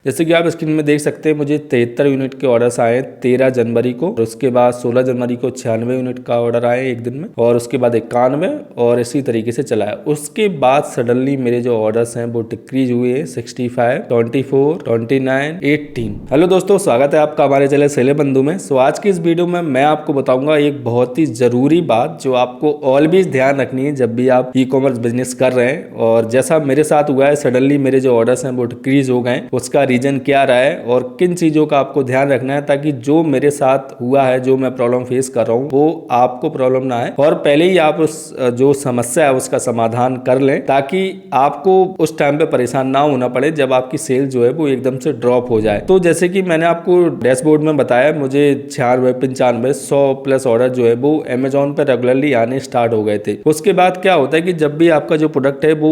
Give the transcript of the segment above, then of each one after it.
जैसे कि आप स्क्रीन में देख सकते हैं, मुझे 73 यूनिट के ऑर्डर्स आए 13 जनवरी को, और उसके बाद 16 जनवरी को 96 यूनिट का ऑर्डर आए एक दिन में, और उसके बाद 91, और इसी तरीके से चला है। उसके बाद सडनली मेरे जो ऑर्डर्स हैं वो डिक्रीज हुए हैं 65, 24, 29, 18। हेलो दोस्तों, स्वागत है आपका हमारे चैनल सेले बंधु में। सो आज की इस वीडियो में मैं आपको बताऊंगा एक बहुत ही जरूरी बात जो आपको ऑलवेज ध्यान रखनी है जब भी आप ई कॉमर्स बिजनेस कर रहे हैं। और जैसा मेरे साथ हुआ है, सडनली मेरे जो ऑर्डर्स हैं वो डिक्रीज हो गए। उसका रीजन क्या रहा है और किन चीजों का आपको ध्यान रखना है ताकि जो मेरे साथ हुआ है, जो मैं प्रॉब्लम फेस कर रहा हूँ, वो आपको प्रॉब्लम ना आए और पहले ही आप उस जो समस्या है उसका समाधान कर लें, ताकि आपको उस टाइम पे परेशान ना होना पड़े जब आपकी सेल जो है वो एकदम से ड्रॉप हो जाए। तो जैसे कि मैंने आपको डैशबोर्ड में बताया, मुझे 96, 95, 100 प्लस ऑर्डर जो है वो अमेजोन पर रेगुलरली आने स्टार्ट हो गए थे। उसके बाद क्या होता है कि जब भी आपका जो प्रोडक्ट है वो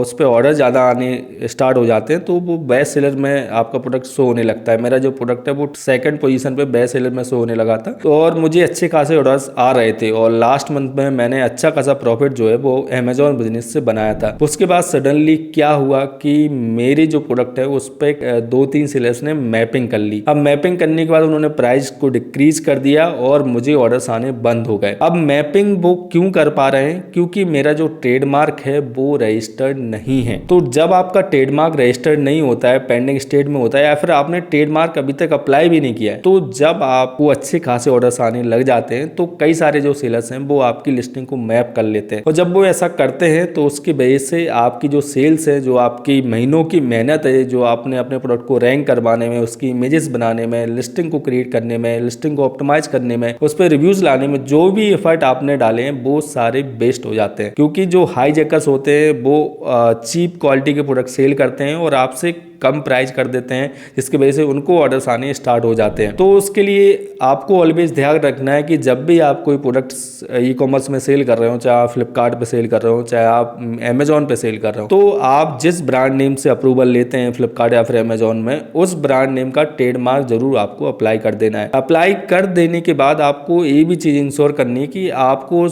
उस पर ऑर्डर ज्यादा आने स्टार्ट हो जाते हैं तो वो बेस्ट सेलर में आपका प्रोडक्ट शो होने लगता है। मेरा जो प्रोडक्ट है वो सेकंड पोजीशन पे बेस्ट सेलर में शो होने लगा था, तो और मुझे अच्छे खासे ऑर्डर्स आ रहे थे और लास्ट मंथ में मैंने अच्छा खासा प्रॉफिट जो है वो अमेजोन बिजनेस से बनाया था। उसके बाद सडनली क्या हुआ कि मेरी जो प्रोडक्ट है उस पर 2-3 सेलर्स ने मैपिंग कर ली। अब मैपिंग करने के बाद उन्होंने प्राइस को डिक्रीज कर दिया और मुझे ऑर्डर्स आने बंद हो गए। अब मैपिंग वो क्यों कर पा रहे हैं? क्योंकि मेरा जो ट्रेडमार्क है वो रजिस्टर्ड नहीं है। तो जब आपका ट्रेडमार्क रजिस्टर्ड नहीं होता है, पेंडिंग स्टेट में होता है, या फिर आपने ट्रेडमार्क अभी तक अप्लाई भी नहीं किया है, तो जब आपको अच्छे खासे ऑर्डर्स आने लग जाते हैं तो कई सारे जो सेलर्स हैं वो आपकी लिस्टिंग को मैप कर लेते हैं। और जब वो ऐसा करते हैं तो उसकी वजह से आपकी जो सेल्स है, जो आपकी महीनों की मेहनत है, जो आपने अपने प्रोडक्ट को रैंक करवाने में, उसकी इमेजेस बनाने में, लिस्टिंग को क्रिएट करने में, लिस्टिंग को ऑप्टिमाइज करने में, उस पर रिव्यूज लाने में, जो भी एफर्ट आपने डाले हैं वो सारे वेस्ट हो जाते हैं। क्योंकि जो हाई जैकर्स होते हैं वो चीप क्वालिटी के प्रोडक्ट सेल करते हैं और आपसे कम प्राइस कर देते हैं, जिसकी वजह से उनको ऑर्डर्स आने स्टार्ट हो जाते हैं। तो उसके लिए आपको ऑलवेज ध्यान रखना है कि जब भी आप कोई प्रोडक्ट ई कॉमर्स में सेल कर रहे हो, चाहे आप फ्लिपकार्ट पे सेल कर रहे हो, चाहे आप अमेजोन पे सेल कर रहे हो, तो आप जिस ब्रांड नेम से अप्रूवल लेते हैं फ्लिपकार्ट या फिर अमेजोन में, उस ब्रांड नेम का ट्रेडमार्क जरूर आपको अप्लाई कर देना है। अप्लाई कर देने के बाद आपको ये भी चीज इंश्योर करनी है कि आपको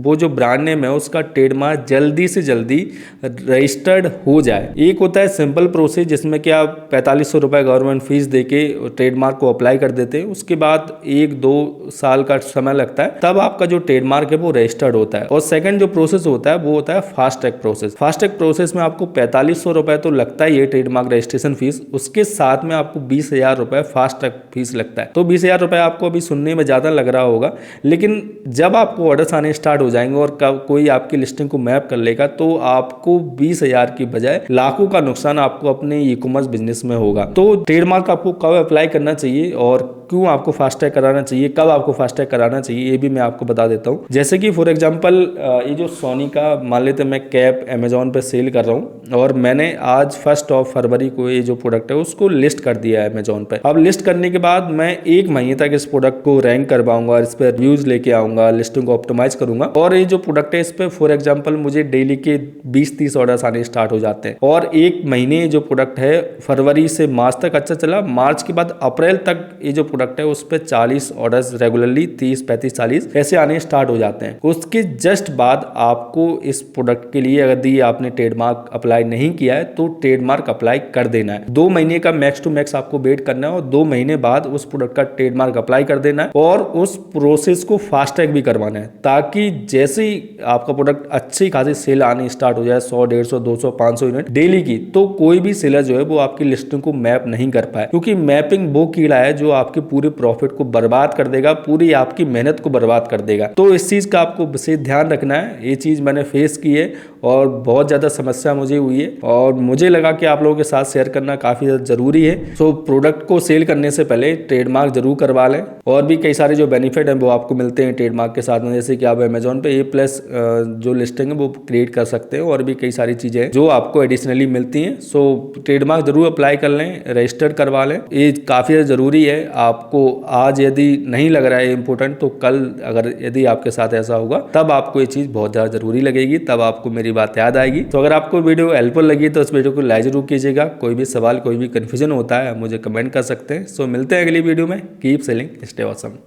वो जो ब्रांड नेम है उसका ट्रेडमार्क जल्दी से जल्दी रजिस्टर्ड हो जाए। एक होता है सिंपल प्रोसेस जिसमें कि आप 4500 रुपए गवर्नमेंट फीस देके ट्रेडमार्क को अप्लाई कर देते हैं, उसके बाद 1-2 साल का समय लगता है, तब आपका जो ट्रेडमार्क है वो रजिस्टर्ड होता है। और सेकंड जो प्रोसेस होता है वो होता है fast track process. Fast track process में आपको 4500 रुपए तो लगता है ये ट्रेडमार्क रजिस्ट्रेशन फीस, उसके साथ में आपको 20,000 रुपए फास्ट ट्रैक फीस लगता है। तो 20,000 रुपए आपको अभी सुनने में ज्यादा लग रहा होगा, लेकिन जब आपको ऑर्डर्स आने स्टार्ट हो जाएंगे और कोई आपकी लिस्टिंग को मैप कर लेगा तो आपको 20,000 की बजाय लाखों का नुकसान आपको अपने ई कॉमर्स बिजनेस में होगा। तो ट्रेडमार्क आपको कब अप्लाई करना चाहिए और क्यों आपको फास्ट टैग कराना चाहिए, कब आपको फास्ट टैग कराना चाहिए, ये भी मैं आपको बता देता हूँ। जैसे कि फॉर एग्जांपल ये जो सोनी का मान लेते मैं कैप अमेजोन पे सेल कर रहा हूँ और मैंने आज 1 फरवरी को ये जो प्रोडक्ट है उसको लिस्ट कर दिया है अमेजोन पे। अब लिस्ट करने के बाद मैं 1 महीने तक इस प्रोडक्ट को रैंक करवाऊंगा, इस पर रिव्यूज लेके आऊंगा, लिस्टिंग को ऑप्टिमाइज करूंगा, और ये जो प्रोडक्ट है इस पे फॉर एग्जाम्पल मुझे डेली के 20-30 ऑर्डर्स आने स्टार्ट हो जाते हैं। और 1 महीने जो प्रोडक्ट है फरवरी से मार्च तक अच्छा चला, मार्च के बाद अप्रैल तक ये जो प्रोडक्ट है उस पर 40 ऑर्डर्स रेगुलरली 30, 35, 40 ऐसे आने स्टार्ट हो जाते हैं। उसके जस्ट बाद आपको इस प्रोडक्ट के लिए यदि आपने ट्रेडमार्क अप्लाई नहीं किया है तो ट्रेडमार्क अप्लाई कर देना है। 2 महीने का मैक्स टू मैक्स आपको वेट करना है और 2 महीने बाद उस प्रोडक्ट का ट्रेडमार्क अप्लाई कर देना है और उस प्रोसेस को फास्ट ट्रैक भी करवाना है, ताकि जैसे ही आपका प्रोडक्ट अच्छी खासी सेल आनी स्टार्ट हो जाए 100, 150, 200, 500 यूनिट डेली की, तो कोई भी सेलर जो है वो आपकी लिस्टिंग को मैप नहीं कर पाए। क्योंकि मैपिंग वो कीड़ा है जो आपके पूरे प्रॉफिट को बर्बाद कर देगा, पूरी आपकी मेहनत को बर्बाद कर देगा। तो इस चीज का आपको विशेष ध्यान रखना है। ये चीज मैंने फेस की है और बहुत ज्यादा समस्या मुझे हुई है और मुझे लगा कि आप लोगों के साथ शेयर करना काफी ज्यादा जरूरी है। सो प्रोडक्ट को सेल करने से पहले ट्रेडमार्क जरूर करवा लें। और भी कई सारे जो बेनिफिट है वो आपको मिलते हैं ट्रेडमार्क के साथ में, जैसे कि आप अमेजोन पे A+ जो लिस्टिंग है वो क्रिएट कर सकते हैं और भी कई सारी चीजें जो आपको एडिशनली मिलती हैं। सो ट्रेडमार्क जरूर अप्लाई कर लें, रजिस्टर्ड करवा लें, ये काफी जरूरी है। आपको आज यदि नहीं लग रहा है इंपॉर्टेंट तो कल अगर यदि आपके साथ ऐसा होगा तब आपको ये चीज बहुत ज्यादा जरूरी लगेगी, तब आपको मेरी बात याद आएगी। तो अगर आपको वीडियो हेल्पफुल लगी तो इस वीडियो को लाइक जरूर कीजिएगा। कोई भी सवाल, कोई भी कंफ्यूजन होता है मुझे कमेंट कर सकते हैं। सो मिलते हैं अगली वीडियो में। Keep selling, stay awesome.